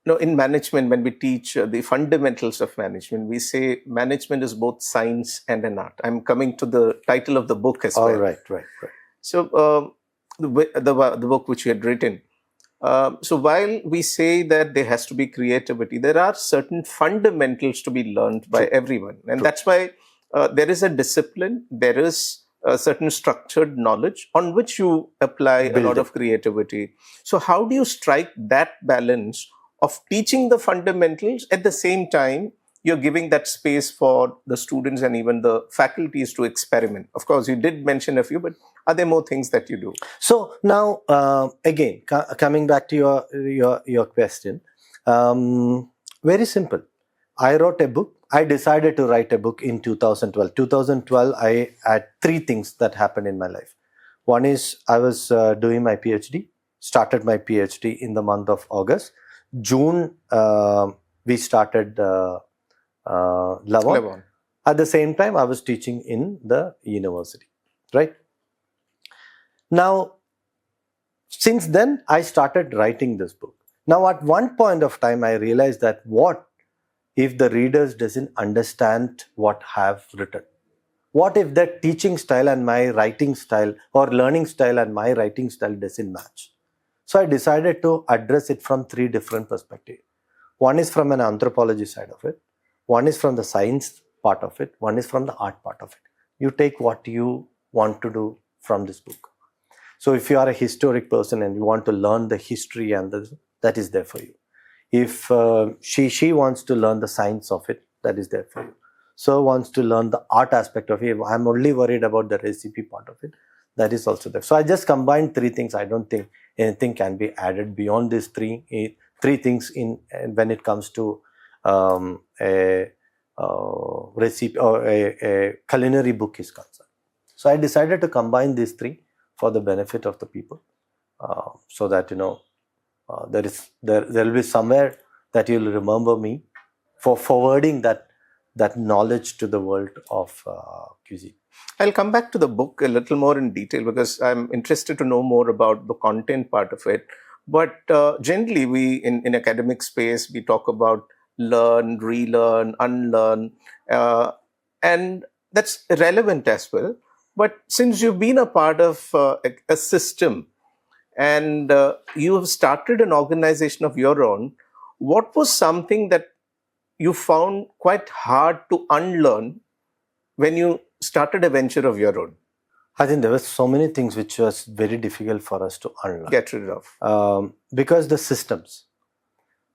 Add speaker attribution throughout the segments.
Speaker 1: No, in management, when we teach the fundamentals of management, we say management is both science and an art. I'm coming to the title of the book as well.
Speaker 2: Right.
Speaker 1: So the book which you had written. So while we say that there has to be creativity, there are certain fundamentals to be learned by everyone. And that's why there is a discipline, there is a certain structured knowledge on which you apply a lot of creativity. So how do you strike that balance of teaching the fundamentals at the same time you're giving that space for the students and even the faculties to experiment? Of course, you did mention a few, but are there more things that you do?
Speaker 2: So now, again, coming back to your question, very simple. I wrote a book. I decided to write a book in 2012. 2012, I had three things that happened in my life. One is I was doing my PhD, started my PhD in the month of August. June, we started Lavon. At the same time, I was teaching in the university, right? Now, since then, I started writing this book. Now, at one point of time, I realized that what if the readers doesn't understand what I have written? What if their teaching style and my writing style, or learning style and my writing style doesn't match? So I decided to address it from three different perspectives. One is from an anthropology side of it. One is from the science part of it. One is from the art part of it. You take what you want to do from this book. So if you are a historic person and you want to learn the history, and that is there for you. If she wants to learn the science of it, that is there for you. So wants to learn the art aspect of it. I'm only worried about the recipe part of it. That is also there. So I just combined three things. I don't think anything can be added beyond these three things when it comes to a recipe or a culinary book is concerned. So I decided to combine these three for the benefit of the people, so that there will be somewhere that you'll remember me for forwarding that knowledge to the world of cuisine.
Speaker 1: I'll come back to the book a little more in detail because I'm interested to know more about the content part of it. But generally, we in academic space, we talk about learn, relearn, unlearn, and that's relevant as well. But since you've been a part of a system and you have started an organization of your own, what was something that you found quite hard to unlearn when you started a venture of your own?
Speaker 2: I think there were so many things which was very difficult for us to unlearn.
Speaker 1: Get rid of.
Speaker 2: Because the systems.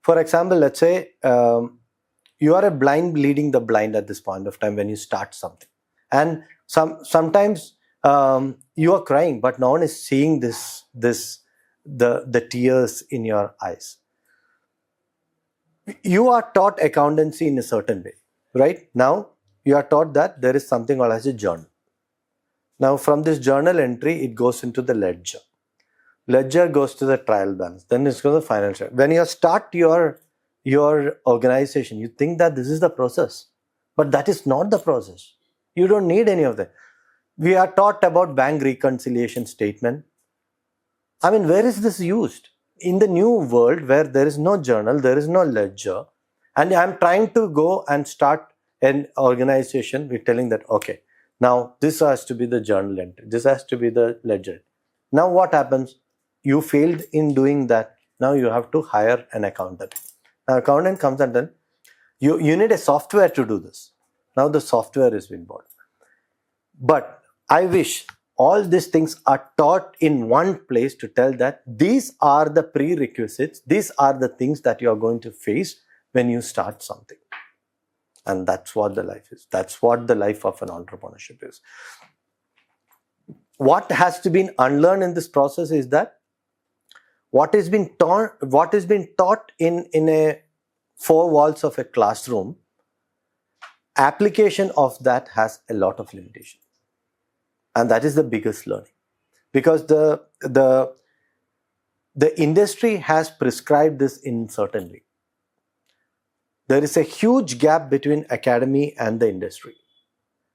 Speaker 2: For example, let's say you are a blind leading the blind at this point of time when you start something. And sometimes you are crying, but no one is seeing the tears in your eyes. You are taught accountancy in a certain way, right? Now, you are taught that there is something called as a journal. Now, from this journal entry, it goes into the ledger. Ledger goes to the trial balance. Then it's going to the financial. When you start your organization, you think that this is the process. But that is not the process. You don't need any of that. We are taught about bank reconciliation statement. I mean, where is this used? In the new world where there is no journal, there is no ledger, and I'm trying to go and start an organization, we're telling that, okay, now this has to be the journal entry, this has to be the ledger. Now what happens? You failed in doing that. Now you have to hire an accountant. Now accountant comes and then you need a software to do this. Now the software is being bought. But I wish all these things are taught in one place to tell that these are the prerequisites, these are the things that you are going to face when you start something. And that's what the life is. That's what the life of an entrepreneurship is. What has to be unlearned in this process is that what has been taught in a four walls of a classroom, application of that has a lot of limitation. And that is the biggest learning, because the industry has prescribed this in certain way. There is a huge gap between academy and the industry.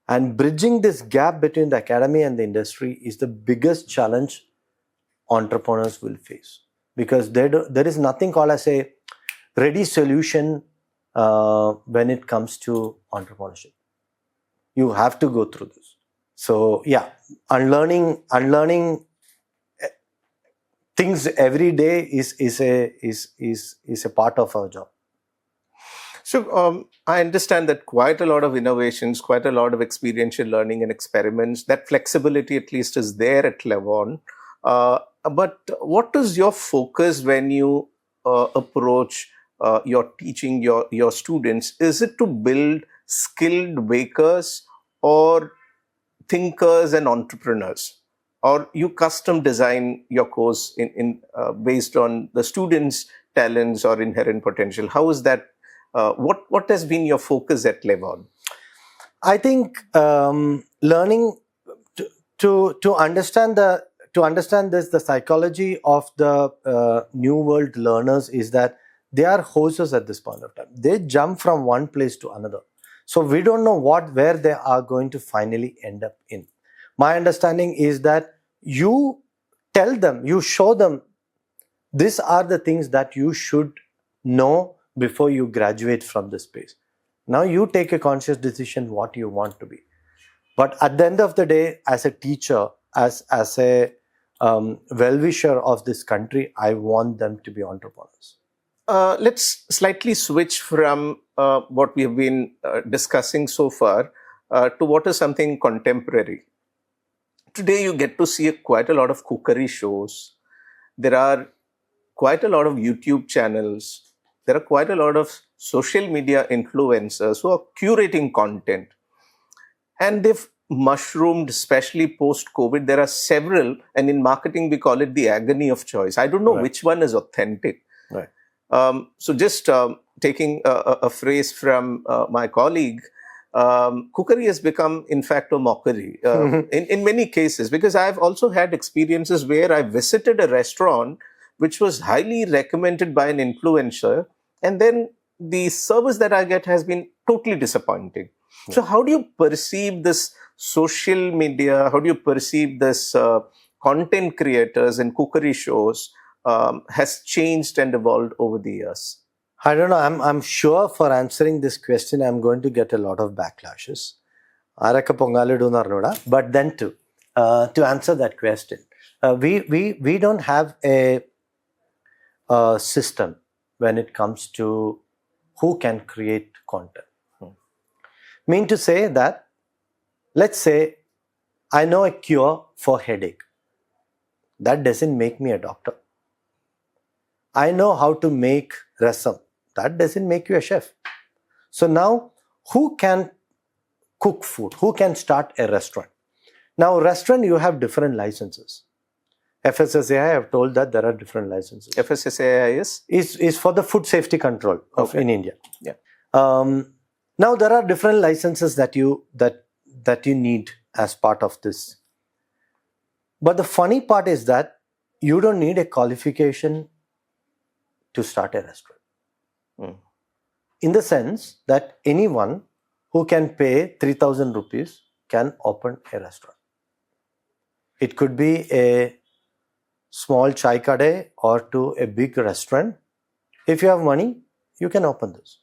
Speaker 2: And bridging this gap between the academy and the industry is the biggest challenge entrepreneurs will face. Because there is nothing called as a ready solution when it comes to entrepreneurship. You have to go through this. So yeah, unlearning things every day is a part of our job.
Speaker 1: So I understand that quite a lot of innovations, quite a lot of experiential learning and experiments, that flexibility at least is there at Lavon. But what is your focus when you approach your teaching your students? Is it to build skilled bakers or thinkers and entrepreneurs? Or you custom design your course in based on the students' talents or inherent potential? How is that? What has been your focus at Lavon?
Speaker 2: I think learning to understand the psychology of the new world learners is that they are horses at this point of time. They jump from one place to another. So we don't know where they are going to finally end up in. My understanding is that you tell them, you show them, these are the things that you should know before you graduate from this space. Now you take a conscious decision what you want to be. But at the end of the day, as a teacher, as a well-wisher of this country, I want them to be entrepreneurs.
Speaker 1: Let's slightly switch from what we have been discussing so far to what is something contemporary. Today, you get to see quite a lot of cookery shows. There are quite a lot of YouTube channels. There are quite a lot of social media influencers who are curating content. And they've mushroomed, especially post-COVID. There are several, and in marketing, we call it the agony of choice. I don't know which one is authentic.
Speaker 2: Right.
Speaker 1: So just taking a phrase from my colleague, cookery has become, in fact, a mockery in many cases, because I've also had experiences where I visited a restaurant which was highly recommended by an influencer, and then the service that I get has been totally disappointing. Yeah. So how do you perceive this social media? How do you perceive this content creators and cookery shows has changed and evolved over the years?
Speaker 2: I don't know. I'm sure for answering this question, I'm going to get a lot of backlashes. But then to answer that question, we don't have a system when it comes to who can create content. Mean to say that, let's say, I know a cure for headache. That doesn't make me a doctor. I know how to make rasam. That doesn't make you a chef. So now, who can cook food? Who can start a restaurant? Now, restaurant, you have different licenses. FSSAI, I have told that there are different licenses.
Speaker 1: FSSAI
Speaker 2: is for the food safety control in India.
Speaker 1: Yeah.
Speaker 2: Now, there are different licenses that you need as part of this. But the funny part is that you don't need a qualification to start a restaurant. In the sense that anyone who can pay 3,000 rupees can open a restaurant. It could be a small chai kadai or to a big restaurant. If you have money, you can open this.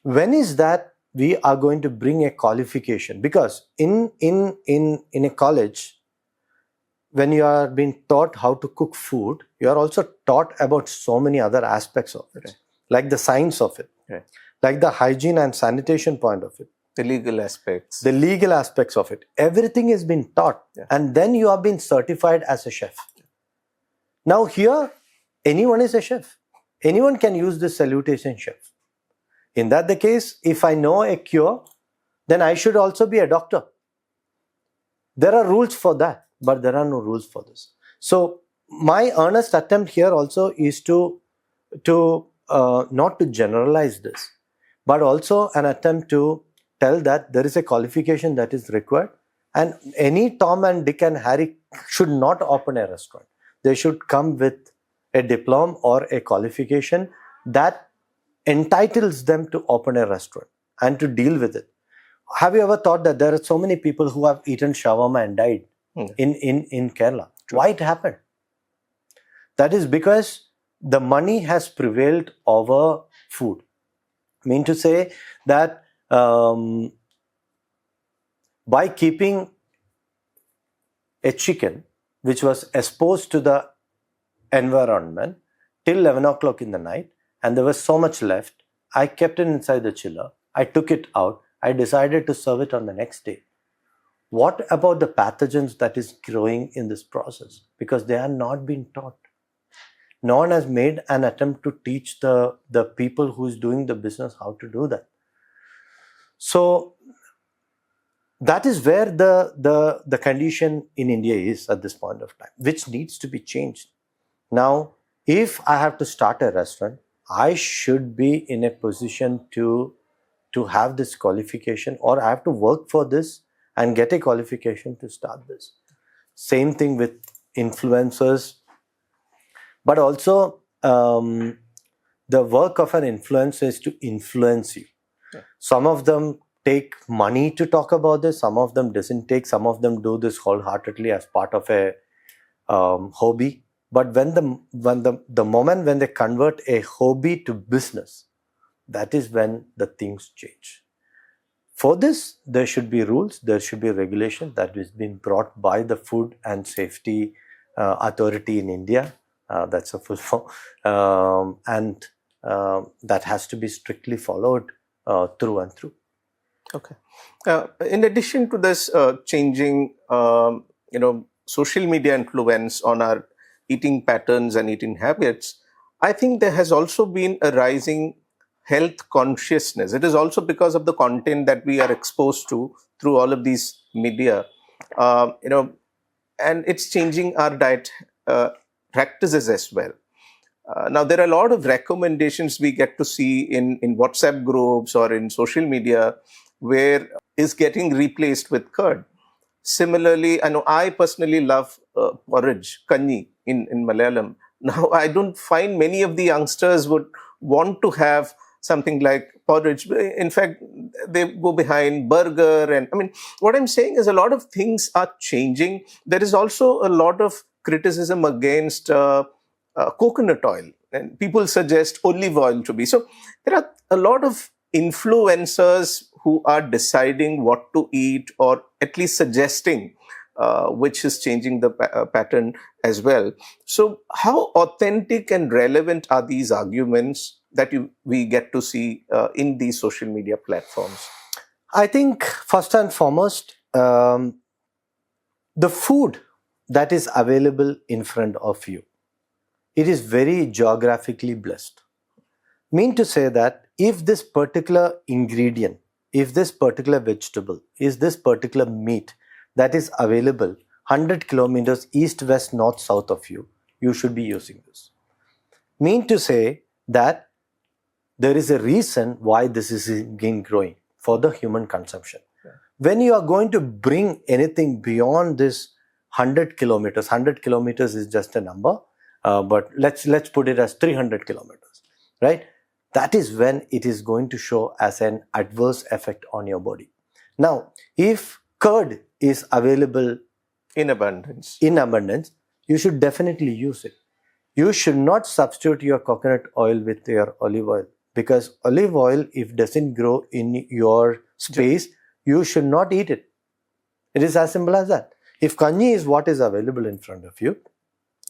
Speaker 2: When is that we are going to bring a qualification? Because in a college, when you are being taught how to cook food, you are also taught about so many other aspects of it, like the science of it, like the hygiene and sanitation point of it,
Speaker 1: the legal aspects,
Speaker 2: of it. Everything is being taught, and then you are being certified as a chef. Now here, anyone is a chef. Anyone can use this salutation chef. In that the case, if I know a cure, then I should also be a doctor. There are rules for that, but there are no rules for this. So my earnest attempt here also is to not to generalize this, but also an attempt to tell that there is a qualification that is required, and any Tom and Dick and Harry should not open a restaurant. They should come with a diploma or a qualification that entitles them to open a restaurant and to deal with it. Have you ever thought that there are so many people who have eaten shawarma and died in Kerala? True. Why it happened? That is because the money has prevailed over food. I mean to say that by keeping a chicken which was exposed to the environment till 11 o'clock in the night, and there was so much left, I kept it inside the chiller. I took it out. I decided to serve it on the next day. What about the pathogens that is growing in this process? Because they are not being taught. No one has made an attempt to teach the people who is doing the business how to do that. So that is where the condition in India is at this point of time, which needs to be changed. Now, if I have to start a restaurant, I should be in a position to have this qualification, or I have to work for this and get a qualification to start this. Same thing with influencers. But also, the work of an influencer is to influence you. Yeah. Some of them take money to talk about this. Some of them doesn't take. Some of them do this wholeheartedly as part of a hobby. But when the moment when they convert a hobby to business, that is when the things change. For this, there should be rules. There should be regulation that is being brought by the Food and Safety Authority in India. That's a full form, and that has to be strictly followed through and through.
Speaker 1: Okay. In addition to this changing, social media influence on our eating patterns and eating habits, I think there has also been a rising health consciousness. It is also because of the content that we are exposed to through all of these media, and it's changing our diet practices as well. Now, there are a lot of recommendations we get to see in WhatsApp groups or in social media where is getting replaced with curd. Similarly, I know I personally love porridge, kanji in Malayalam. Now, I don't find many of the youngsters would want to have something like porridge. In fact, they go behind burger. And I mean, what I'm saying is a lot of things are changing. There is also a lot of criticism against coconut oil, and people suggest olive oil to be. So there are a lot of influencers who are deciding what to eat, or at least suggesting which is changing the pattern as well. So how authentic and relevant are these arguments that we get to see in these social media platforms?
Speaker 2: I think first and foremost, the food that is available in front of you, it is very geographically blessed. Mean to say that if this particular ingredient, if this particular vegetable, is this particular meat that is available 100 kilometers east, west, north, south of you, you should be using this. Mean to say that there is a reason why this is again growing for the human consumption. Yeah. When you are going to bring anything beyond this 100 kilometers is just a number, but let's put it as 300 kilometers, right? That is when it is going to show as an adverse effect on your body. Now, if curd is available
Speaker 1: in abundance,
Speaker 2: you should definitely use it. You should not substitute your coconut oil with your olive oil, because olive oil, if doesn't grow in your space, you should not eat it. It is as simple as that. If kanji is what is available in front of you,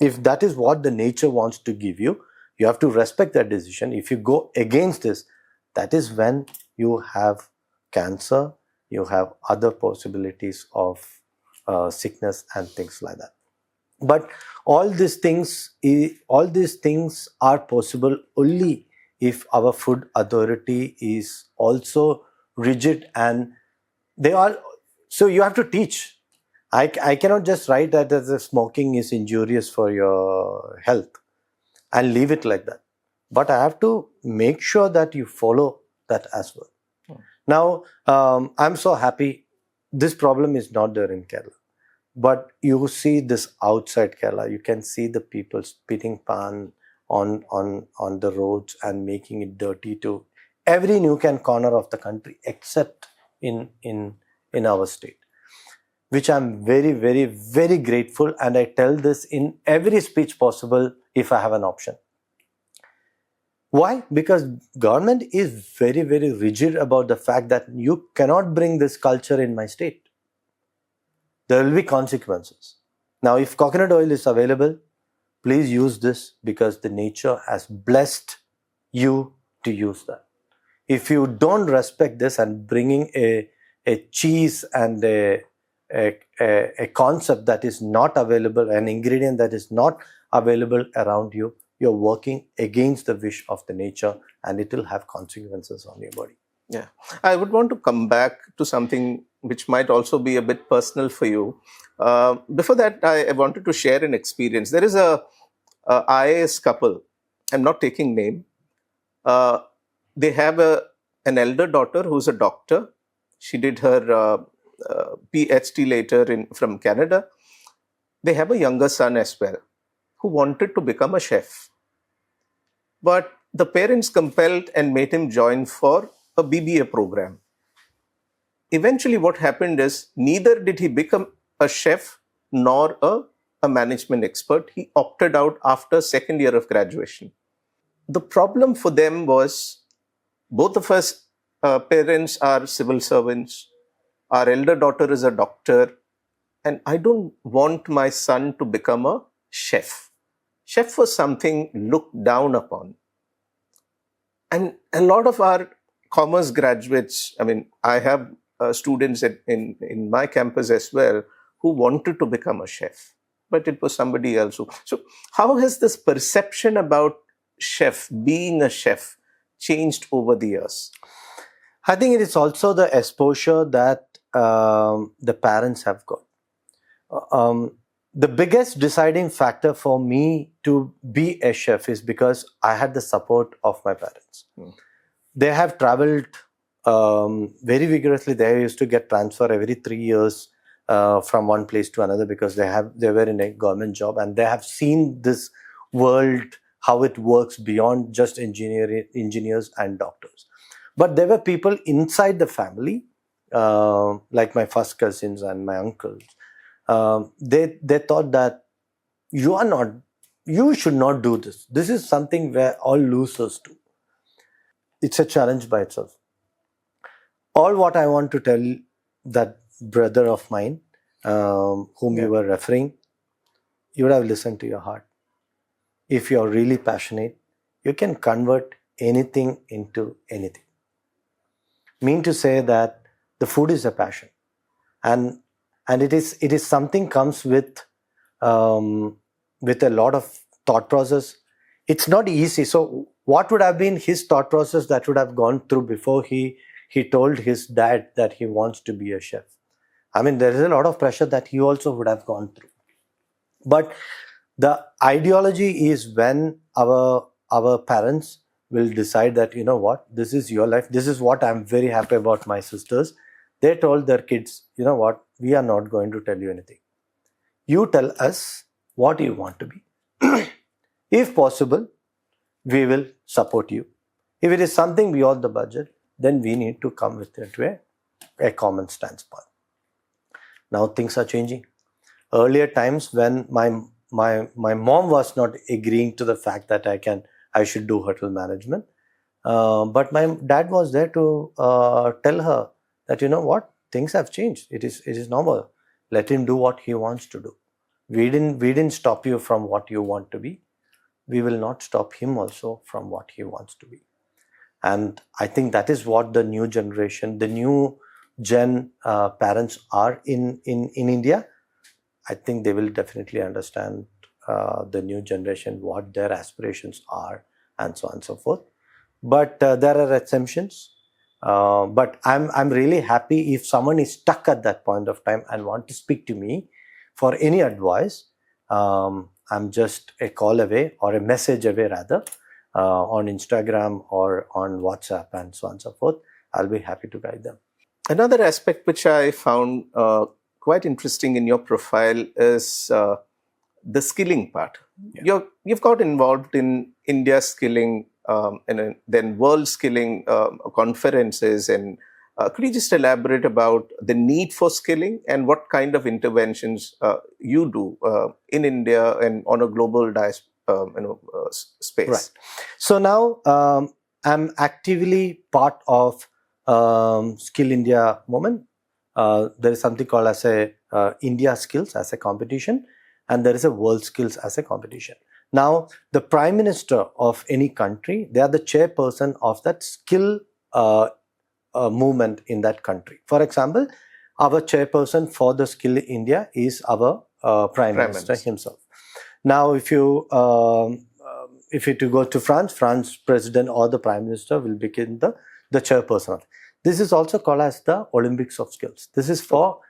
Speaker 2: if that is what the nature wants to give you, you have to respect that decision. If you go against this, that is when you have cancer, you have other possibilities of sickness and things like that. But all these things are possible only if our food authority is also rigid, and they are. So you have to teach. I cannot just write that the smoking is injurious for your health and leave it like that. But I have to make sure that you follow that as well. Now, I'm so happy this problem is not there in Kerala. But you see this outside Kerala. You can see the people spitting pan on the roads and making it dirty to every nook and corner of the country except in our state, which I'm very, very, very grateful. And I tell this in every speech possible if I have an option. Why? Because government is very, very rigid about the fact that you cannot bring this culture in my state. There will be consequences. Now, if coconut oil is available, please use this because the nature has blessed you to use that. If you don't respect this and bringing a cheese and a concept that is not available, an ingredient that is not available around you, you're working against the wish of the nature, and it will have consequences on your body.
Speaker 1: Yeah, I would want to come back to something which might also be a bit personal for you. Before that, I wanted to share an experience. There is a IAS couple. I'm not taking name. Uh, they have an elder daughter who's a doctor. She did her PhD later from Canada. They have a younger son as well who wanted to become a chef. But the parents compelled and made him join for a BBA program. Eventually, what happened is neither did he become a chef nor a management expert. He opted out after second year of graduation. The problem for them was both of us parents are civil servants. Our elder daughter is a doctor, and I don't want my son to become a chef. Chef was something looked down upon. And a lot of our commerce graduates, I mean, I have students in my campus as well who wanted to become a chef, but it was somebody else who. So, how has this perception about chef, being a chef, changed over the years?
Speaker 2: I think it is also the exposure that the parents have got. The biggest deciding factor for me to be a chef is because I had the support of my parents. They have traveled very vigorously. They used to get transfer every 3 years from one place to another because they were in a government job, and they have seen this world, how it works beyond just engineers and doctors. But there were people inside the family, like my first cousins and my uncles. They thought that you should not do this. This is something where all losers do. It's a challenge by itself. All what I want to tell that brother of mine, whom you were referring, you would have listened to your heart. If you're really passionate, you can convert anything into anything. Mean to say that the food is a passion, and it is something comes with a lot of thought process. It's not easy. So what would have been his thought process that would have gone through before he told his dad that he wants to be a chef? I mean, there is a lot of pressure that he also would have gone through. But the ideology is when our parents will decide that, you know what, this is your life. This is what I'm very happy about my sisters. They told their kids, you know what, we are not going to tell you anything. You tell us what you want to be. If possible, we will support you. If it is something beyond the budget, then we need to come with it to a common stance point. Now things are changing. Earlier times when my mom was not agreeing to the fact that I should do hotel management, but my dad was there to tell her that, you know what, things have changed. It is normal. Let him do what he wants to do. We didn't stop you from what you want to be. We will not stop him also from what he wants to be. And I think that is what the new generation, the new gen parents are in India. I think they will definitely understand the new generation, what their aspirations are, and so on and so forth. But there are exemptions. But I'm really happy if someone is stuck at that point of time and want to speak to me for any advice. I'm just a call away, or a message away rather, on Instagram or on WhatsApp and so on and so forth. I'll be happy to guide them.
Speaker 1: Another aspect which I found quite interesting in your profile is the skilling part. You've got involved in India skilling and then world skilling conferences. And could you just elaborate about the need for skilling and what kind of interventions you do in India and on a global space.
Speaker 2: Right. So now I'm actively part of Skill India movement. There is something called as a India Skills as a competition, and there is a World Skills as a competition. Now, the Prime Minister of any country, they are the chairperson of that skill movement in that country. For example, our chairperson for the Skill India is our Prime Minister himself. Now, if you to go to France president or the Prime Minister will become the chairperson. This is also called as the Olympics of Skills. This is for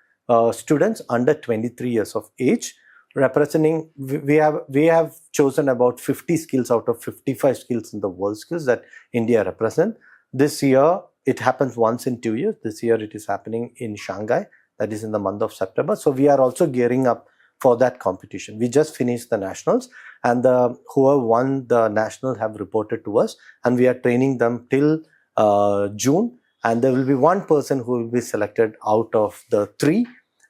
Speaker 2: students under 23 years of age, representing. We have chosen about 50 skills out of 55 skills in the world skills that India represent. This year it happens once in 2 years. This year it is happening in Shanghai. That is in the month of September. So we are also gearing up for that competition. We just finished the nationals, and whoever won the national have reported to us, and we are training them till June. And there will be one person who will be selected out of the three,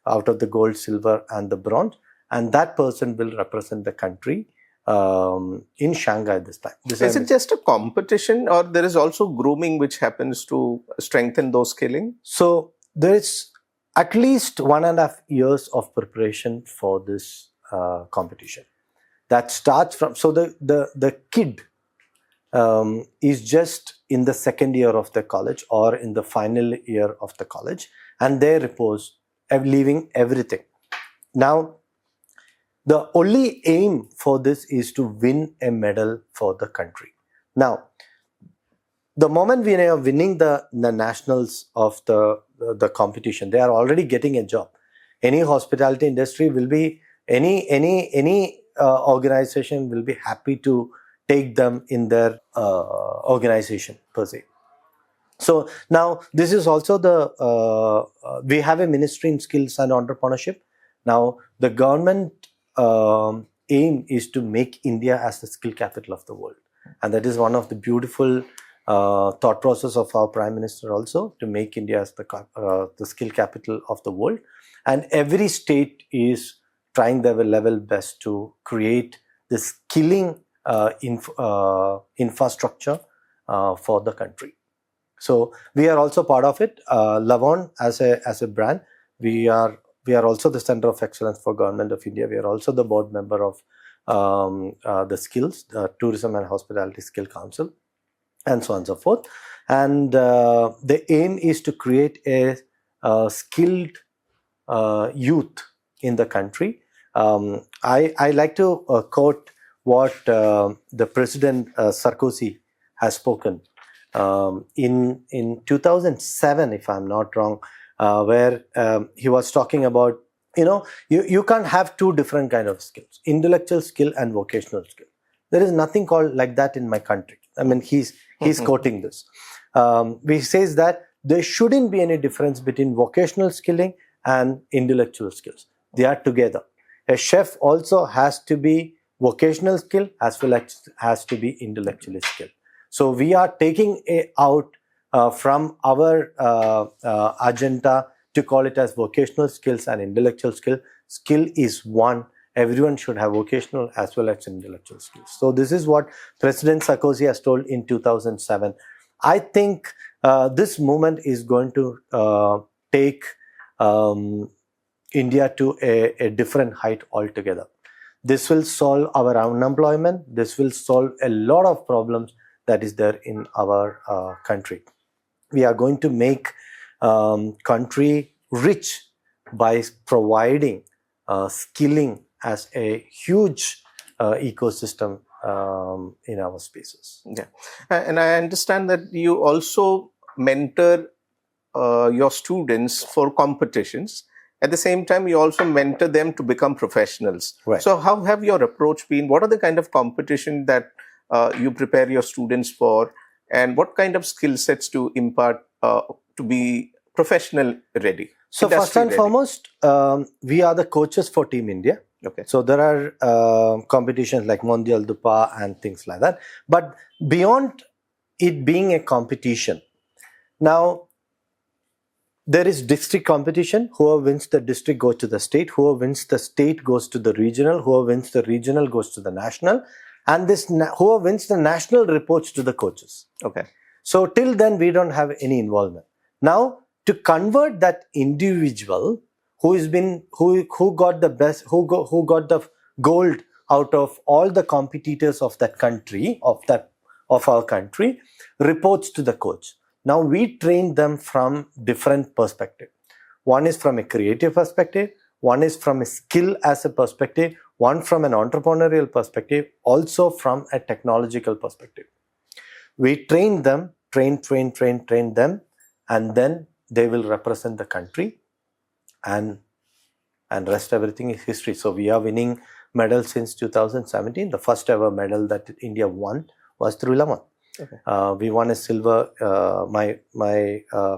Speaker 2: out of the gold, silver, and the bronze, and that person will represent the country in Shanghai this time.
Speaker 1: Is it just a competition, or there is also grooming which happens to strengthen those skilling?
Speaker 2: So there is at least 1.5 years of preparation for this competition. That starts from, so the kid is just in the second year of the college or in the final year of the college, and they repose, leaving everything. Now, the only aim for this is to win a medal for the country. Now, the moment we are winning the nationals of the competition, they are already getting a job. Any hospitality industry will be, any organization will be happy to take them in their organization per se. So now this is also we have a ministry in skills and entrepreneurship. Now the government aim is to make India as the skill capital of the world, and that is one of the beautiful thought process of our Prime Minister also, to make India as the skill capital of the world. And every state is trying their level best to create the skilling infrastructure for the country. So we are also part of it. Lavonne as a brand, we are also the Center of Excellence for Government of India. We are also the board member of the skills, Tourism and Hospitality Skill Council, and so on and so forth. And the aim is to create a skilled youth in the country. I like to quote what the President Sarkozy has spoken in 2007, if I'm not wrong, where he was talking about, you can't have two different kind of skills, intellectual skill and vocational skill. There is nothing called like that in my country. I mean, he's quoting this. He says that there shouldn't be any difference between vocational skilling and intellectual skills. They are together. A chef also has to be vocational skill as well as has to be intellectually skilled. So we are taking it out from our agenda to call it as vocational skills and intellectual skill. Skill is one. Everyone should have vocational as well as intellectual skills. So this is what President Sarkozy has told in 2007. I think this movement is going to take India to a different height altogether. This will solve our unemployment. This will solve a lot of problems that is there in our country. We are going to make country rich by providing skilling as a huge ecosystem in our spaces.
Speaker 1: Yeah, and I understand that you also mentor your students for competitions. At the same time, you also mentor them to become professionals.
Speaker 2: Right.
Speaker 1: So how have your approach been? What are the kind of competition that you prepare your students for, and what kind of skill sets to impart to be professional ready?
Speaker 2: So first and foremost, we are the coaches for Team India.
Speaker 1: Okay.
Speaker 2: So there are competitions like Mondial Dupa and things like that. But beyond it being a competition, now there is district competition. Whoever wins the district goes to the state. Whoever wins the state goes to the regional. Whoever wins the regional goes to the national. and whoever wins the national reports to the coaches.
Speaker 1: Okay.
Speaker 2: So till then, we don't have any involvement. Now, to convert that individual who got the best, who got the gold out of all the competitors of that country, of our country, reports to the coach. Now we train them from different perspective. One is from a creative perspective, one is from a skill as a perspective, one from an entrepreneurial perspective, also from a technological perspective. We train them, train them, and then they will represent the country, and rest everything is history. So we are winning medals since 2017. The first ever medal that India won was through Lavon. Okay. We won a silver. My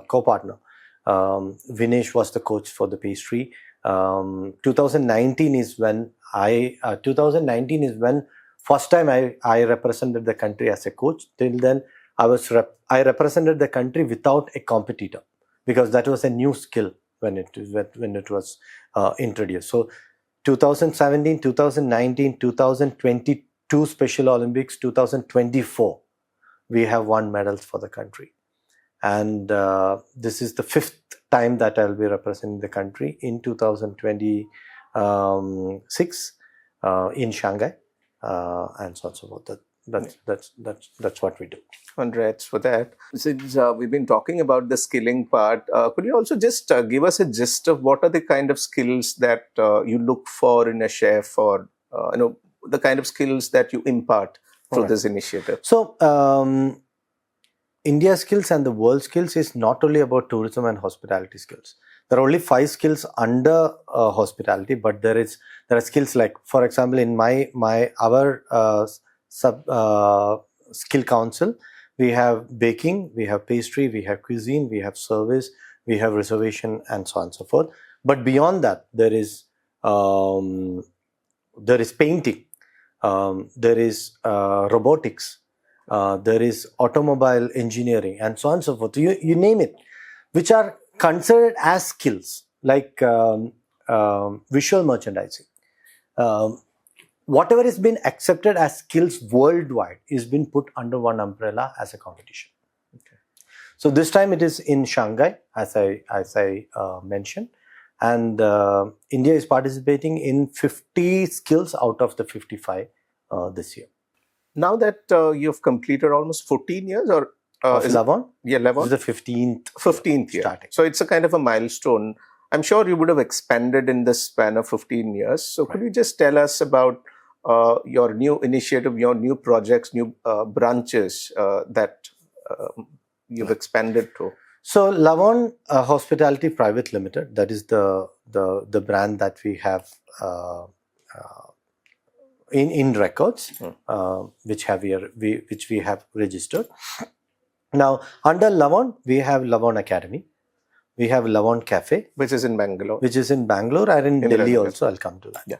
Speaker 2: co-partner Vinesh was the coach for the pastry. 2019 is when first time I represented the country as a coach. Till then, I represented the country without a competitor, because that was a new skill when it was introduced. So 2017, 2019, 2022 Special Olympics, 2024, we have won medals for the country. And this is the 5th time that I'll be representing the country in 2026 in Shanghai, and so on and so forth. That's what we do.
Speaker 1: Congrats for that. Since we've been talking about the skilling part, could you also just give us a gist of what are the kind of skills that you look for in a chef, or the kind of skills that you impart through this initiative?
Speaker 2: So India skills and the world skills is not only about tourism and hospitality skills. There are only 5 skills under hospitality, but there are skills like, for example, in our skill council, we have baking, we have pastry, we have cuisine, we have service, we have reservation, and so on and so forth. But beyond that, there is painting, there is robotics, there is automobile engineering, and so on and so forth. You name it, which are considered as skills, like visual merchandising. Whatever has been accepted as skills worldwide is been put under one umbrella as a competition. Okay. So this time it is in Shanghai, as I mentioned, and India is participating in 50 skills out of the 55 this year.
Speaker 1: Now that you've completed almost 14 years, or
Speaker 2: is Lavon?
Speaker 1: Yeah, Lavon.
Speaker 2: This is the 15th
Speaker 1: year.
Speaker 2: Starting.
Speaker 1: So it's a kind of a milestone. I'm sure you would have expanded in this span of 15 years. So could you just tell us about your new initiative, your new projects, new branches that you've expanded to?
Speaker 2: So Lavon Hospitality Private Limited, that is the brand that we have in records, which we have registered. Now under Lavon, we have Lavon Academy, we have Lavon Cafe,
Speaker 1: which is in Bangalore,
Speaker 2: and in Delhi also. I'll come to that.
Speaker 1: Yeah.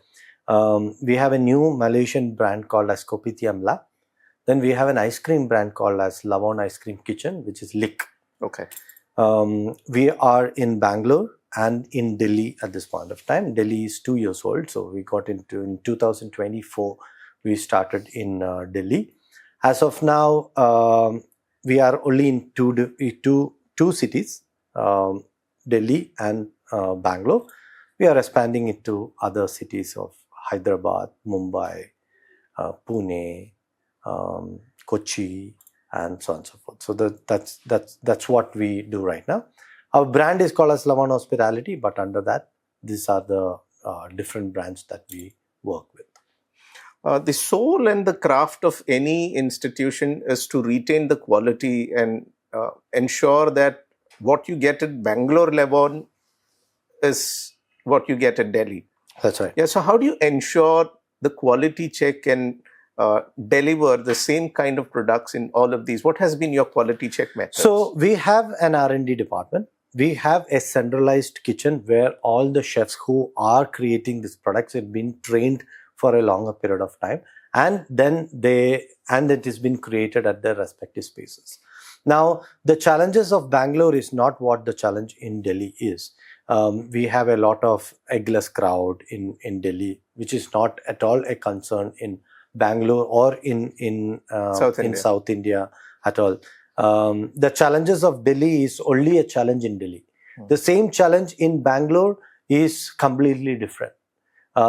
Speaker 2: We have a new Malaysian brand called as Kopitiam. Then we have an ice cream brand called as Lavon Ice Cream Kitchen, which is Lick.
Speaker 1: Okay.
Speaker 2: We are in Bangalore and in Delhi at this point of time. Delhi is 2 years old, so we got into in 2024. We started in Delhi. As of now, we are only in two cities, Delhi and Bangalore. We are expanding into other cities of Hyderabad, Mumbai, Pune, Kochi, and so on and so forth. So that's what we do right now. Our brand is called as Lavon Hospitality, but under that, these are the different brands that we work with.
Speaker 1: The soul and the craft of any institution is to retain the quality and ensure that what you get at Bangalore Lavon is what you get at Delhi.
Speaker 2: That's right.
Speaker 1: Yeah. So how do you ensure the quality check and deliver the same kind of products in all of these? What has been your quality check method?
Speaker 2: So we have an R&D department. We have a centralized kitchen where all the chefs who are creating these products have been trained for a longer period of time, and then it has been created at their respective spaces. Now, the challenges of Bangalore is not what the challenge in Delhi is. We have a lot of eggless crowd in Delhi, which is not at all a concern in Bangalore or in
Speaker 1: South India.
Speaker 2: South India at all. The challenges of Delhi is only a challenge in Delhi. The same challenge in Bangalore is completely different.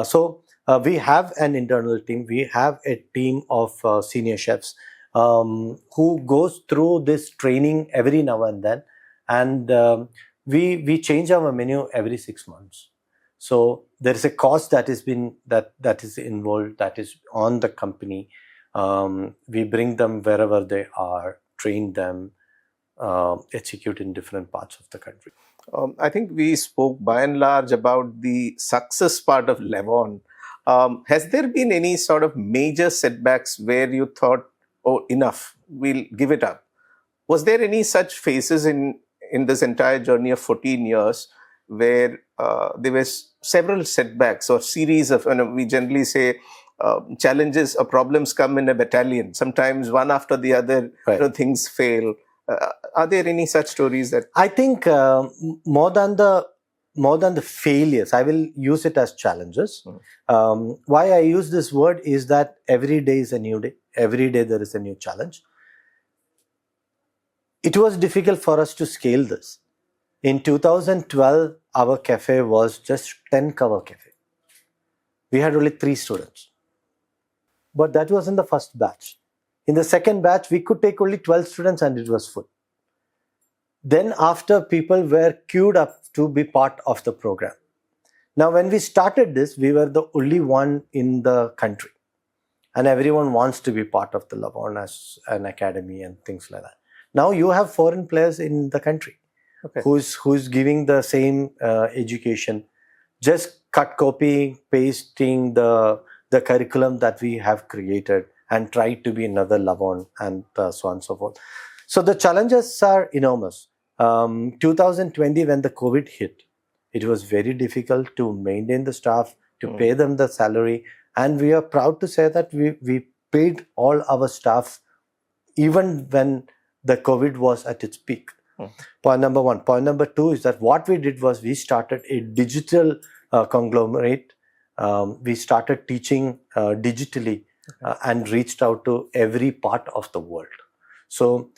Speaker 2: So we have an internal team. We have a team of senior chefs who goes through this training every now and then, and we change our menu every 6 months. So there is a cost that is involved, that is on the company. We bring them wherever they are, train them, execute in different parts of the country.
Speaker 1: I think we spoke by and large about the success part of Lavonne. Has there been any sort of major setbacks where you thought, oh, enough, we'll give it up? Was there any such phases in this entire journey of 14 years where there were several setbacks or series of, we generally say, challenges or problems come in a battalion. Sometimes one after the other,
Speaker 2: Right.
Speaker 1: Things fail. Are there any such stories that?
Speaker 2: I think more than the failures, I will use it as challenges. Why I use this word is that every day is a new day. Every day there is a new challenge. It was difficult for us to scale this. In 2012, our cafe was just 10 cover cafe. We had only 3 students. But that was in the first batch. In the second batch, we could take only 12 students and it was full. Then after, people were queued up to be part of the program. Now, when we started this, we were the only one in the country. And everyone wants to be part of the Lavon as an academy and things like that. Now you have foreign players in the country who's giving the same education, just cut, copying, pasting the curriculum that we have created and try to be another Lavon and so on and so forth. So the challenges are enormous. 2020, when the COVID hit, it was very difficult to maintain the staff, to pay them the salary. And we are proud to say that we paid all our staff even when the COVID was at its peak. Point number one. Point number two is that what we did was we started a digital conglomerate. We started teaching digitally and reached out to every part of the world. So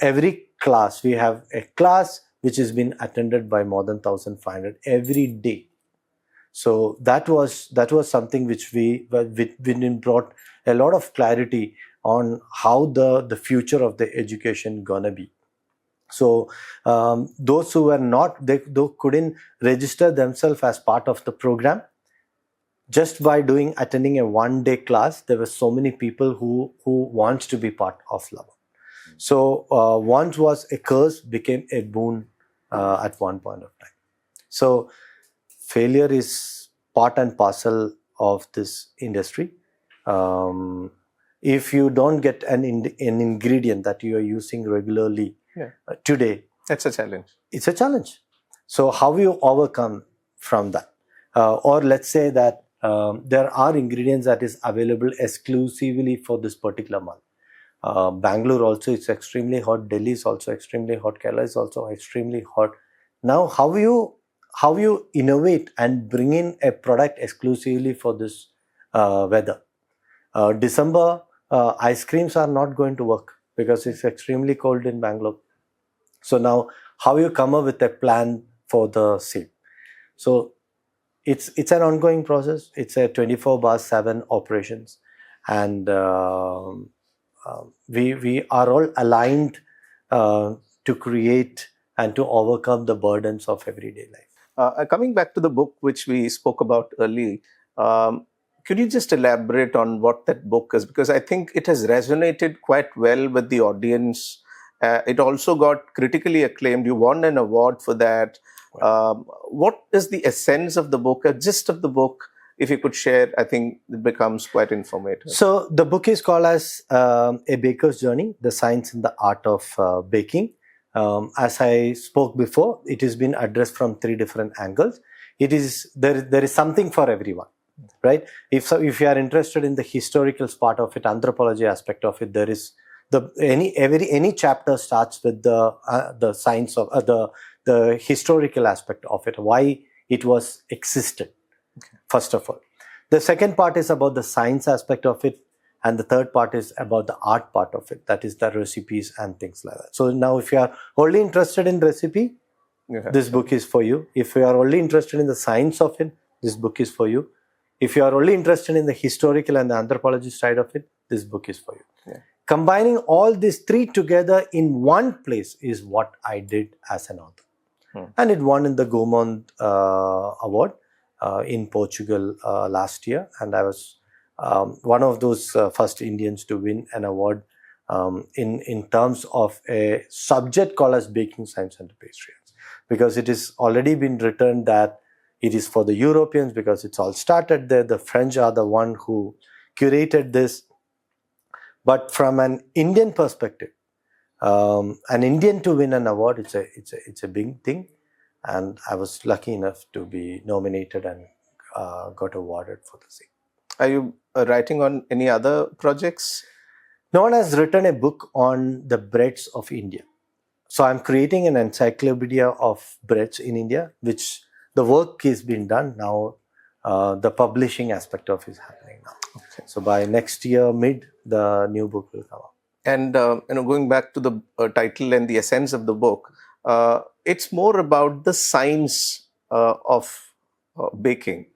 Speaker 2: every class, we have a class which has been attended by more than 1,500 every day. So that was something which we brought a lot of clarity on how the future of the education gonna be. So those who were not, they couldn't register themselves as part of the program. Just by attending a one-day class, there were so many people who wants to be part of Lavon. So once was a curse, became a boon at one point of time. So failure is part and parcel of this industry. If you don't get an ingredient that you are using regularly today,
Speaker 1: that's a challenge.
Speaker 2: It's a challenge. So how you overcome from that? Or let's say that there are ingredients that is available exclusively for this particular month. Bangalore also is extremely hot. Delhi is also extremely hot. Kerala is also extremely hot. Now, how you innovate and bring in a product exclusively for this weather? December ice creams are not going to work because it's extremely cold in Bangalore. So now, how you come up with a plan for the same? So it's an ongoing process. It's a 24/7 operations, and we are all aligned to create and to overcome the burdens of everyday life.
Speaker 1: Coming back to the book which we spoke about earlier, could you just elaborate on what that book is? Because I think it has resonated quite well with the audience. It also got critically acclaimed. You won an award for that. What is the essence of the book, a gist of the book? If you could share, I think it becomes quite informative.
Speaker 2: So the book is called as A Baker's Journey, The Science and the Art of Baking. As I spoke before, it has been addressed from 3 different angles. There is something for everyone, right? If you are interested in the historical part of it, anthropology aspect of it, there is any chapter starts with the science of the historical aspect of it, why it was existed. First of all, the second part is about the science aspect of it, And the third part is about the art part of it. That is the recipes and things like that. So now if you are only interested in recipe, this book is for you. If you are only interested in the science of it, this book is for you. If you are only interested in the historical and the anthropology side of it, this book is for you.
Speaker 1: Yeah.
Speaker 2: Combining all these three together in one place is what I did as an author. And it won in the Gaumont Award in Portugal last year. And I was one of those first Indians to win an award in terms of a subject called as Baking Science and Pastry. Because it is already been written that it is for the Europeans because it's all started there. The French are the one who curated this. But from an Indian perspective, an Indian to win an award, it's a big thing. And I was lucky enough to be nominated and got awarded for the same.
Speaker 1: Are you writing on any other projects?
Speaker 2: No one has written a book on the breads of India. So I'm creating an encyclopedia of breads in India, which the work is being done now. The publishing aspect of it is happening now. Okay. So by next year, mid, the new book will come out.
Speaker 1: And going back to the title and the essence of the book, it's more about the science of baking.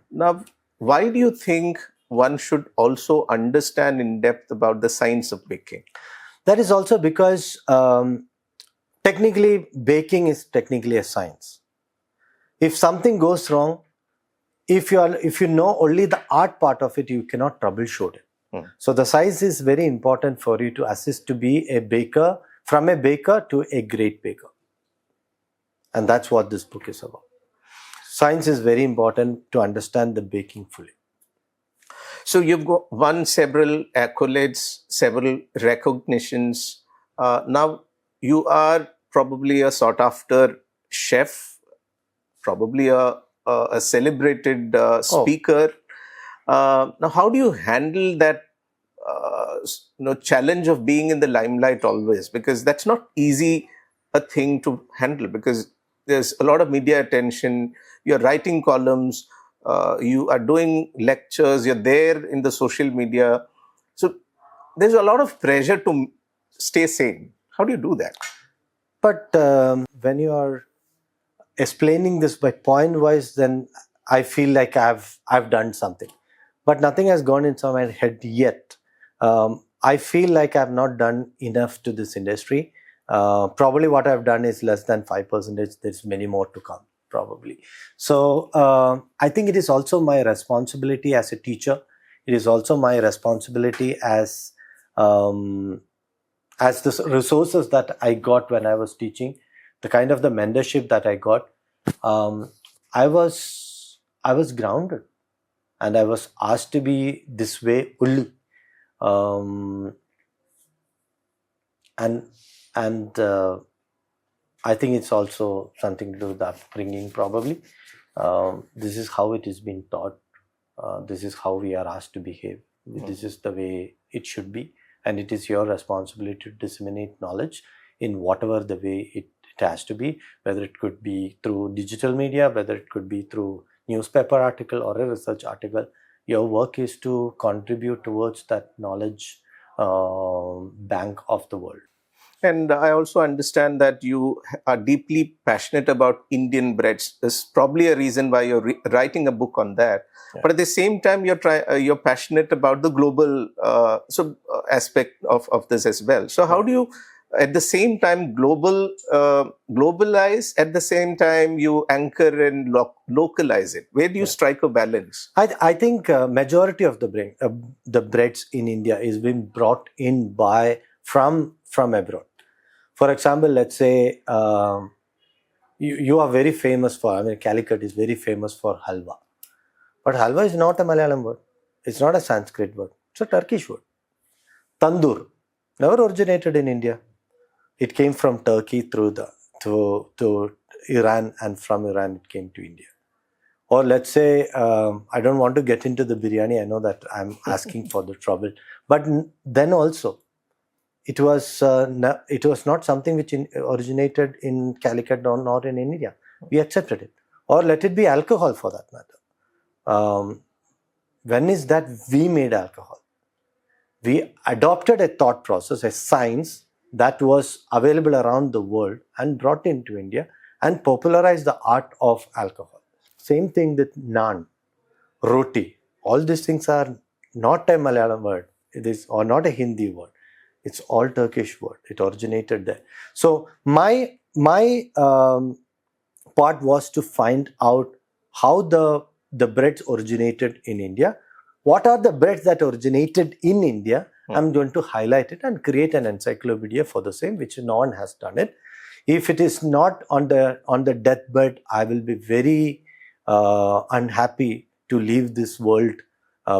Speaker 1: Now, why do you think one should also understand in depth about the science of baking?
Speaker 2: That is also because technically, baking is technically a science. If something goes wrong, if you know only the art part of it, you cannot troubleshoot it. So the science is very important for you to assist to be a baker, from a baker to a great baker. And that's what this book is about. Science is very important to understand the baking fully.
Speaker 1: So you've won several accolades, several recognitions. Now you are probably a sought after chef, probably a celebrated speaker. Now, how do you handle that challenge of being in the limelight always? Because that's not easy a thing to handle, because there's a lot of media attention. You're writing columns, you are doing lectures, you're there in the social media. So there's a lot of pressure to stay sane. How do you do that?
Speaker 2: But when you are explaining this by point wise, then I feel like I've done something. But nothing has gone into my head yet. I feel like I've not done enough to this industry. Probably what I've done is less than 5%. There's many more to come, probably. So I think it is also my responsibility as a teacher. It is also my responsibility as the resources that I got when I was teaching, the kind of the mentorship that I got. I was grounded. And I was asked to be this way only, and I think it's also something to do with the upbringing. Probably, this is how it is being taught. This is how we are asked to behave. This is the way it should be, and it is your responsibility to disseminate knowledge in whatever the way it has to be. Whether it could be through digital media, whether it could be through newspaper article or a research article, your work is to contribute towards that knowledge bank of the world.
Speaker 1: And I also understand that you are deeply passionate about Indian breads. There's probably a reason why you're writing a book on that. Yeah. But at the same time, you're passionate about the global aspect of this as well. So how do you, at the same time, globalize, at the same time you anchor and localize it? Where do you strike a balance?
Speaker 2: I think majority of the breads in India is being brought in from abroad. For example, let's say you are very famous for, Calicut is very famous for halwa. But halwa is not a Malayalam word. It's not a Sanskrit word. It's a Turkish word. Tandoor never originated in India. It came from Turkey to Iran, and from Iran it came to India. Or let's say, I don't want to get into the biryani. I know that I'm asking for the trouble. But then also, it was not something which originated in Calicut or not in India. We accepted it. Or let it be alcohol for that matter. When is that we made alcohol? we adopted a thought process, a science that was available around the world and brought into India and popularized the art of alcohol. Same thing with naan, roti. All these things are not a Malayalam word. It is or not a Hindi word. It's all Turkish word. It originated there. So my part was to find out how the breads originated in India. What are the breads that originated in India? I'm going to highlight it and create an encyclopedia for the same, which no one has done it. If it is not on the deathbed, I will be very unhappy to leave this world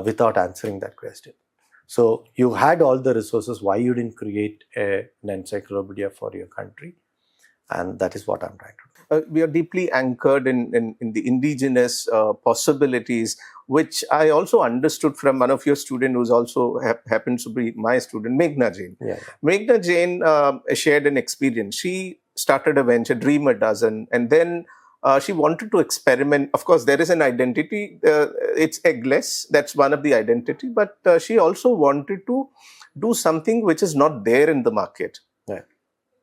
Speaker 2: without answering that question. So you had all the resources. Why you didn't create an encyclopedia for your country? And that is what I'm trying to do.
Speaker 1: We are deeply anchored in the indigenous possibilities, which I also understood from one of your students who's also happens to be my student, Meghna Jain.
Speaker 2: Yeah.
Speaker 1: Meghna Jain shared an experience. She started a venture, Dream a Dozen, and then she wanted to experiment. Of course, there is an identity. It's eggless. That's one of the identity. But she also wanted to do something which is not there in the market.
Speaker 2: Right.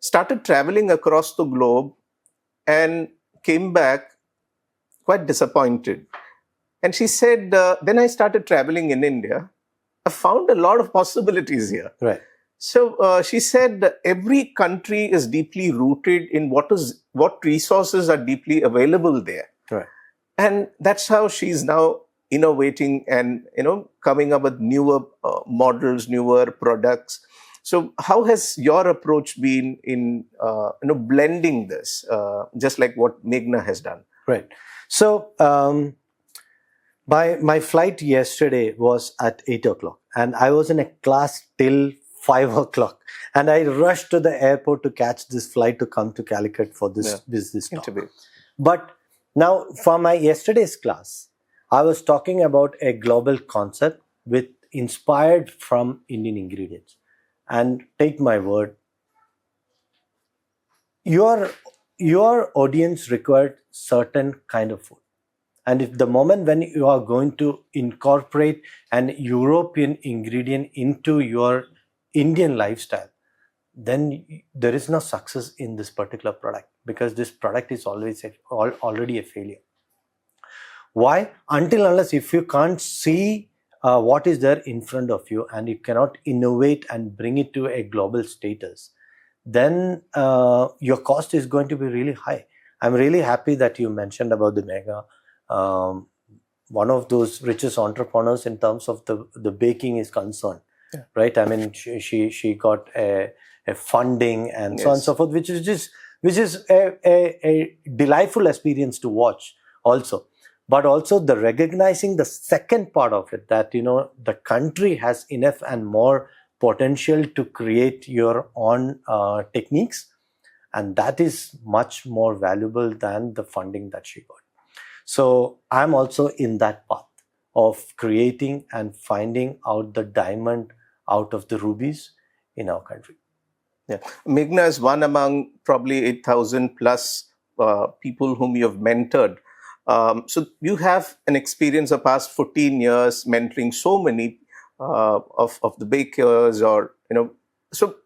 Speaker 1: Started traveling across the globe and came back quite disappointed. And she said, then I started traveling in India. I found a lot of possibilities here.
Speaker 2: Right.
Speaker 1: So she said every country is deeply rooted in what resources are deeply available there.
Speaker 2: Right.
Speaker 1: And that's how she's now innovating and coming up with newer models, newer products. So how has your approach been in blending this, just like what Meghna has done?
Speaker 2: Right. So my flight yesterday was at 8 o'clock and I was in a class till 5 o'clock. And I rushed to the airport to catch this flight to come to Calicut for this talk.
Speaker 1: Interview.
Speaker 2: But now for my yesterday's class, I was talking about a global concept inspired from Indian ingredients. And take my word, your audience required certain kind of food. And if the moment when you are going to incorporate an European ingredient into your Indian lifestyle, then there is no success in this particular product because this product is already a failure. Why? Until unless if you can't see what is there in front of you and you cannot innovate and bring it to a global status, then your cost is going to be really high. I'm really happy that you mentioned about the Mega. One of those richest entrepreneurs in terms of the baking is concerned, right? I mean, she got a funding and so on and so forth, which is a delightful experience to watch also. But also the recognizing the second part of it, that the country has enough and more potential to create your own techniques, and that is much more valuable than the funding that she got. So I'm also in that path of creating and finding out the diamond out of the rubies in our country.
Speaker 1: Yeah, Meghna is one among probably 8,000 plus people whom you have mentored. So you have an experience of past 14 years mentoring so many of the bakers, or so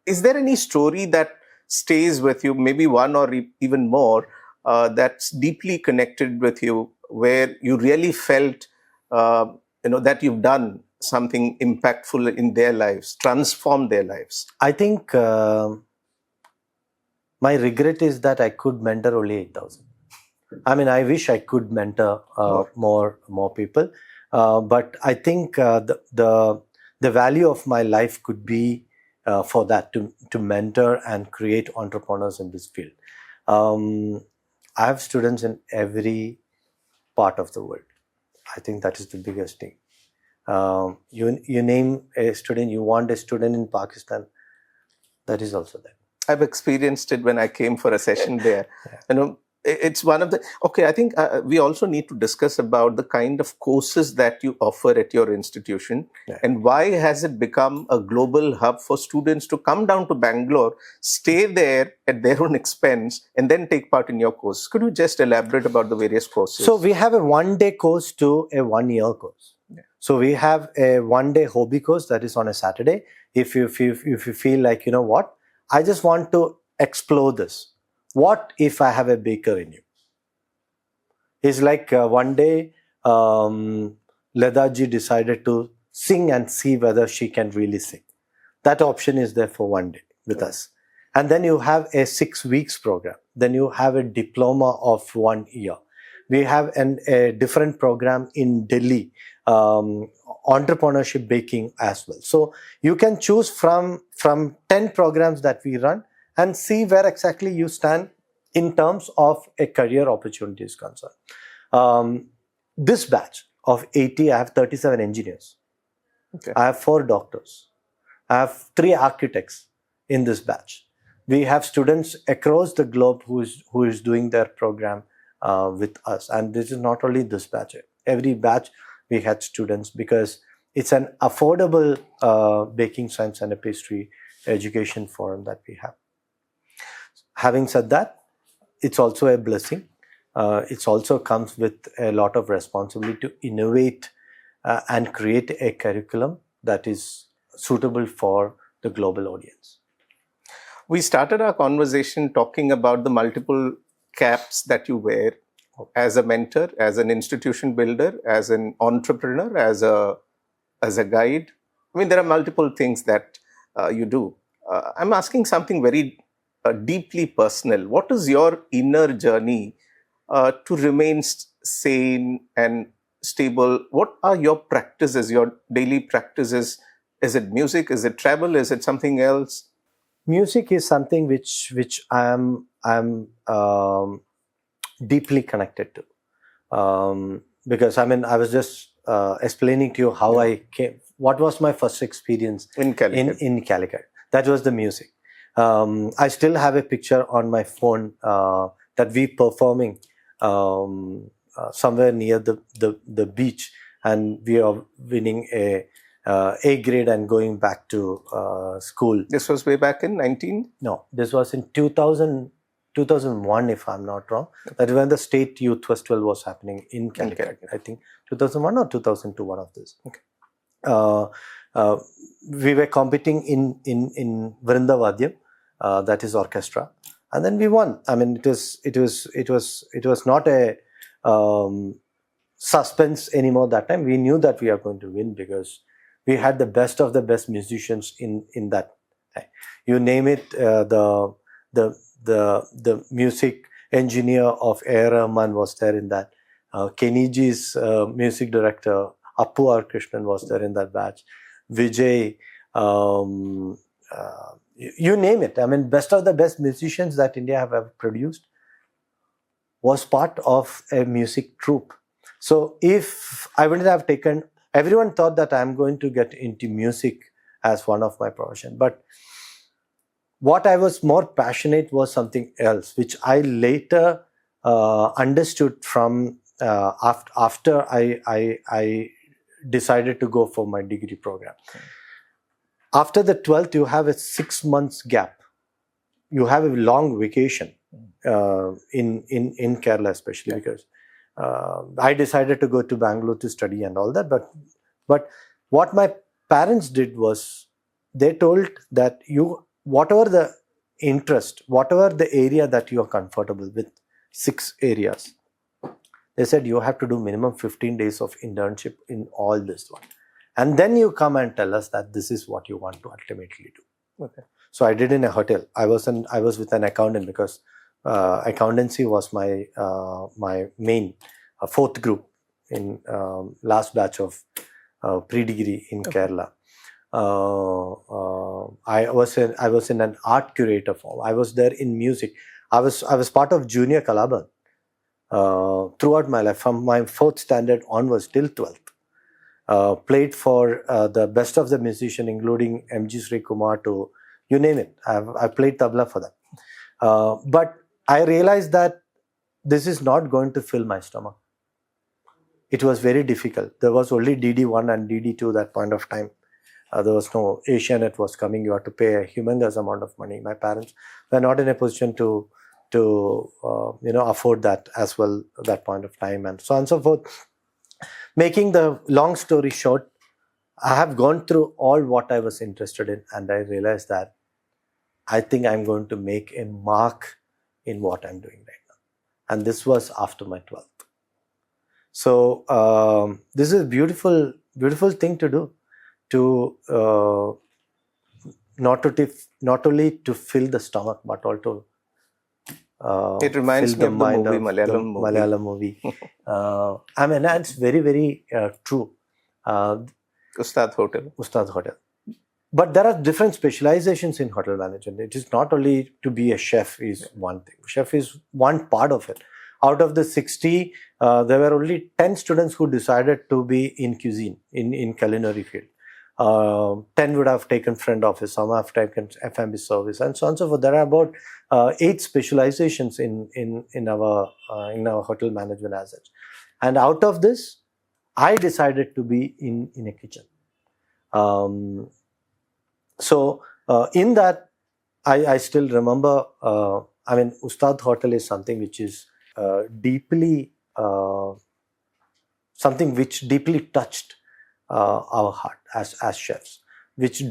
Speaker 1: is there any story that stays with you, maybe one or even more, that's deeply connected with you, where you really felt that you've done something impactful in their lives, transformed their lives?
Speaker 2: I think my regret is that I could mentor only 8,000. I mean, I wish I could mentor more people, but I think the value of my life could be for that, to mentor and create entrepreneurs in this field. I have students in every part of the world. I think that is the biggest thing. You name a student, you want a student in Pakistan, that is also there.
Speaker 1: I've experienced it when I came for a session there. It's one of the, I think we also need to discuss about the kind of courses that you offer at your institution, and why has it become a global hub for students to come down to Bangalore, stay there at their own expense, and then take part in your course. Could you just elaborate about the various courses?
Speaker 2: So we have a 1-day course to a 1-year course. So we have a 1-day hobby course that is on a Saturday. If you feel like, you know what, I just want to explore this. What if I have a baker in you? It's like one day Ladaji decided to sing and see whether she can really sing. That option is there for 1 day with us. And then you have a 6 weeks program. Then you have a diploma of 1 year. We have a different program in Delhi, entrepreneurship baking as well. So you can choose from 10 programs that we run and see where exactly you stand in terms of a career opportunity is concerned. This batch of 80, I have 37 engineers.
Speaker 1: Okay.
Speaker 2: I have 4 doctors. I have 3 architects in this batch. We have students across the globe who is doing their program with us. And this is not only this batch. Every batch we had students, because it's an affordable baking science and a pastry education forum that we have. Having said that, it's also a blessing. It also comes with a lot of responsibility to innovate and create a curriculum that is suitable for the global audience.
Speaker 1: We started our conversation talking about the multiple caps that you wear as a mentor, as an institution builder, as an entrepreneur, as a guide. I mean, there are multiple things that you do. I'm asking something very deeply personal. What is your inner journey to remain sane and stable? What are your practices, your daily practices? Is it music? Is it travel? Is it something else?
Speaker 2: Music is something which I'm deeply connected to, because I mean I was just explaining to you how I came. What was my first experience
Speaker 1: in Calicut?
Speaker 2: In Calicut. That was the music. I still have a picture on my phone that we performing somewhere near the beach, and we are winning a grade and going back to school.
Speaker 1: This was way back in 19?
Speaker 2: No, this was in 2001, if I'm not wrong. That is when the State Youth Festival was happening in Calicut. I think 2001 or 2002, one of these. Okay. We were competing in Vrindavadyam, that is orchestra, and then we won. I mean, it was not a suspense anymore that time. We knew that we are going to win because we had the best of the best musicians in that. You name it, the music engineer of A.R. Rahman was there in that. Keniji's music director Appu R. Krishnan was there in that batch. Vijay, you name it. I mean, best of the best musicians that India have ever produced was part of a music troupe. So if I wouldn't have taken, everyone thought that I'm going to get into music as one of my profession. But what I was more passionate was something else, which I later understood from after I decided to go for my degree program. After the 12th, you have a 6 months gap. You have a long vacation in Kerala, especially because I decided to go to Bangalore to study and all that. But what my parents did was they told that whatever the interest, whatever the area that you are comfortable with, 6 areas, they said you have to do minimum 15 days of internship in all this one. And then you come and tell us that this is what you want to ultimately do. Okay. So I did in a hotel. I was with an accountant because accountancy was my main 4th group in last batch of pre-degree in Kerala. I was in an art curator form. I was there in music. I was part of Junior Kalaban throughout my life, from my 4th standard onwards till 12th. Played for the best of the musician, including M.G. Sri Kumar to you name it. I played tabla for them. But I realized that this is not going to fill my stomach. It was very difficult. There was only DD1 and DD2 that point of time. There was no Asianet was coming. You had to pay a humongous amount of money. My parents were not in a position to afford that as well at that point of time, and so on and so forth. Making the long story short, I have gone through all what I was interested in, and I realized that I think I'm going to make a mark in what I'm doing right now. And this was after my 12th. So this is a beautiful, beautiful thing to do, to not only to fill the stomach, but also
Speaker 1: It reminds
Speaker 2: fill
Speaker 1: me
Speaker 2: the
Speaker 1: of the
Speaker 2: mind
Speaker 1: movie,
Speaker 2: of the
Speaker 1: Malayalam movie.
Speaker 2: Malayalam movie. I mean, that's very, very true.
Speaker 1: Ustad Hotel.
Speaker 2: Ustad Hotel. But there are different specializations in hotel management. It is not only to be a chef is one thing. Chef is one part of it. Out of the 60, there were only 10 students who decided to be in cuisine, in culinary field. 10 would have taken front office, some have taken F&B service, and so on and so forth. There are about 8 specializations in our hotel management as such. And out of this, I decided to be in a kitchen. So in that, I still remember, I mean, Ustad Hotel is something which is deeply, something which deeply touched our heart as chefs, which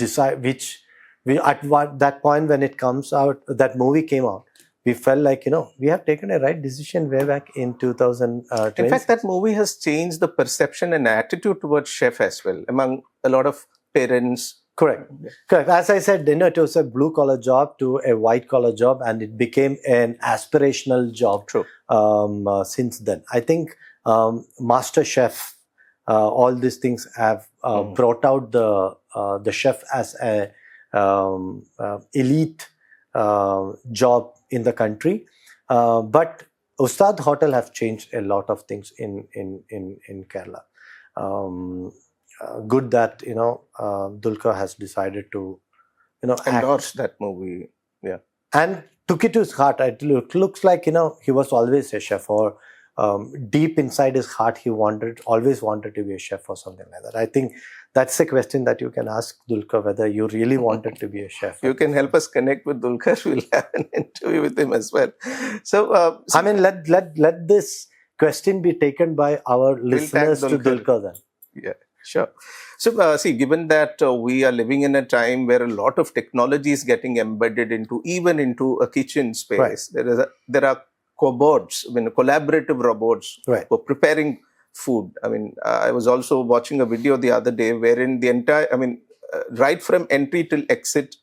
Speaker 2: we at that point when it comes out, that movie came out, we felt like, we have taken a right decision way back in 2020.
Speaker 1: In fact, that movie has changed the perception and attitude towards chef as well among a lot of parents.
Speaker 2: Correct. As I said, it was a blue collar job to a white collar job, and it became an aspirational job.
Speaker 1: True.
Speaker 2: Since then, I think Master Chef, all these things have brought out the chef as a elite job in the country. But Ustad Hotel have changed a lot of things in Kerala. Good that Dulquer has decided to
Speaker 1: endorse that movie,
Speaker 2: and took it to his heart. It looks like he was always a chef, or deep inside his heart he always wanted to be a chef or something like that. I think that's a question that you can ask Dulquer, whether you really wanted to be a chef.
Speaker 1: You can help us connect with Dulquer. We'll have an interview with him as well. So
Speaker 2: I mean, let this question be taken by our listeners to Dulquer then.
Speaker 1: Yeah. Sure. So, given that we are living in a time where a lot of technology is getting embedded even into a kitchen space, right. There are cobots, collaborative robots for preparing food. I was also watching a video the other day wherein the entire, right from entry till exit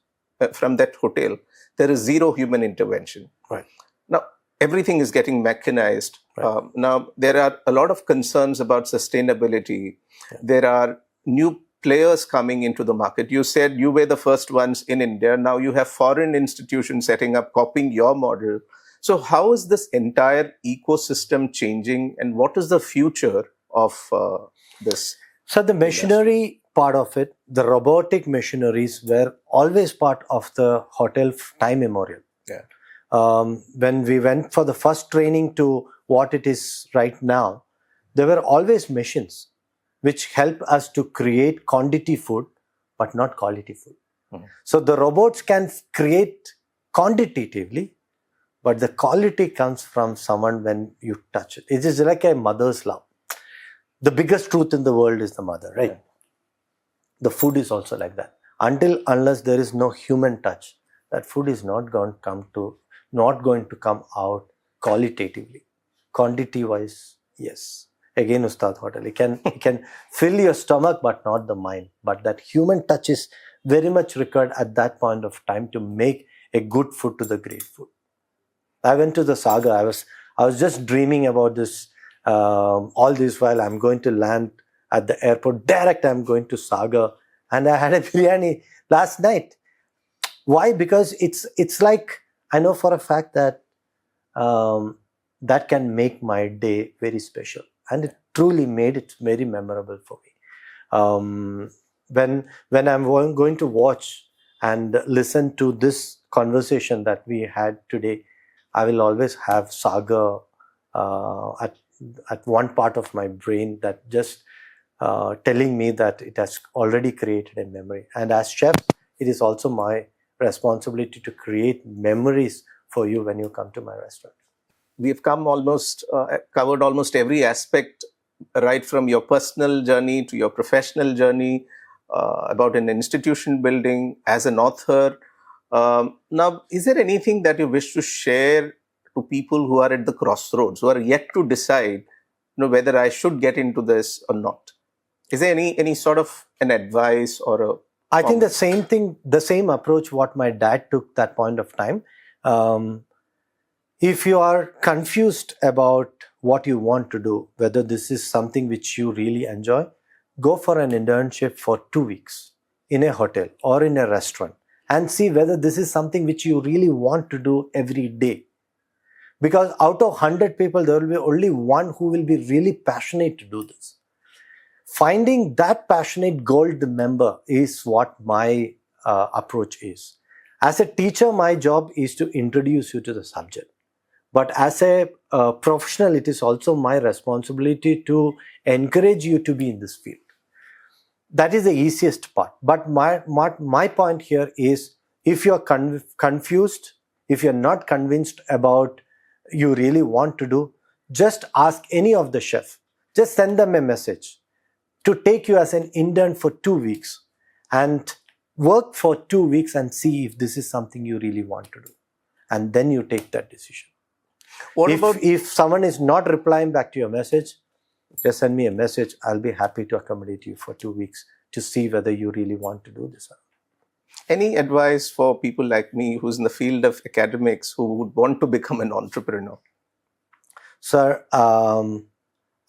Speaker 1: from that hotel, there is zero human intervention.
Speaker 2: Right.
Speaker 1: Now, everything is getting mechanized. Right. Now, there are a lot of concerns about sustainability. Yeah. There are new players coming into the market. You said you were the first ones in India. Now you have foreign institutions setting up, copying your model. So how is this entire ecosystem changing, and what is the future of this?
Speaker 2: So the machinery part of it, the robotic machineries were always part of the hotel time memorial.
Speaker 1: Yeah.
Speaker 2: When we went for the first training to what it is right now, there were always machines which help us to create quantity food, but not quality food. Mm-hmm. So the robots can create quantitatively, but the quality comes from someone when you touch it. It is like a mother's love. The biggest truth in the world is the mother, right? Yeah. The food is also like that. Unless there is no human touch, that food is not going to come out qualitatively. Quantity wise, yes. Again, Ustad Hotel. It can fill your stomach, but not the mind. But that human touch is very much required at that point of time to make a good food to the great food. I went to the Saga. I was just dreaming about this. All this while I'm going to land at the airport. Direct, I'm going to Saga, and I had a biryani last night. Why? Because it's like, I know for a fact that that can make my day very special. And it truly made it very memorable for me. When I'm going to watch and listen to this conversation that we had today, I will always have Saga at one part of my brain that just telling me that it has already created a memory. And as chef, it is also my responsibility to create memories for you when you come to my restaurant.
Speaker 1: We've covered almost every aspect right from your personal journey to your professional journey, about an institution building as an author. Now, is there anything that you wish to share to people who are at the crossroads, who are yet to decide, whether I should get into this or not? Is there any sort of an advice or a?
Speaker 2: I think the same thing, the same approach what my dad took that point of time. If you are confused about what you want to do, whether this is something which you really enjoy, go for an internship for 2 weeks in a hotel or in a restaurant and see whether this is something which you really want to do every day. Because out of 100 people, there will be only one who will be really passionate to do this. Finding that passionate gold member is what my approach is. As a teacher, my job is to introduce you to the subject. But as a professional, it is also my responsibility to encourage you to be in this field. That is the easiest part. But my point here is, if you're confused, if you're not convinced about you really want to do, just ask any of the chef. Just send them a message to take you as an intern for 2 weeks and work for 2 weeks and see if this is something you really want to do. And then you take that decision. If someone is not replying back to your message, just send me a message. I'll be happy to accommodate you for 2 weeks to see whether you really want to do this.
Speaker 1: Any advice for people like me who's in the field of academics who would want to become an entrepreneur?
Speaker 2: Sir, I'm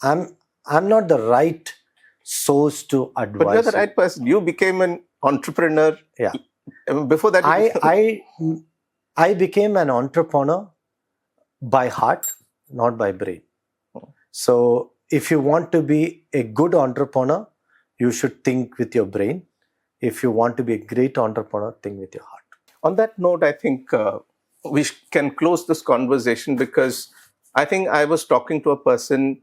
Speaker 2: not the right source to advise.
Speaker 1: But you're the right person. You became an entrepreneur.
Speaker 2: Yeah.
Speaker 1: Before that,
Speaker 2: I became an entrepreneur by heart, not by brain. So if you want to be a good entrepreneur, you should think with your brain. If you want to be a great entrepreneur, think with your heart.
Speaker 1: On that note, I think we can close this conversation, because I think I was talking to a person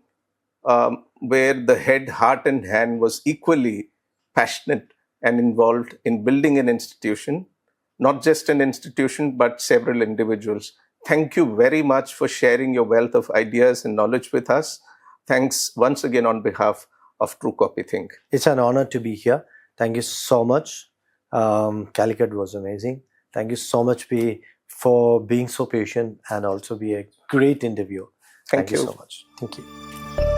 Speaker 1: where the head, heart and hand was equally passionate and involved in building an institution, not just an institution, but several individuals. Thank you very much for sharing your wealth of ideas and knowledge with us. Thanks once again on behalf of Truecopythink.
Speaker 2: It's an honor to be here. Thank you so much. Calicut was amazing. Thank you so much, B, for being so patient and also be a great interviewer.
Speaker 1: Thank you
Speaker 2: so much. Thank you.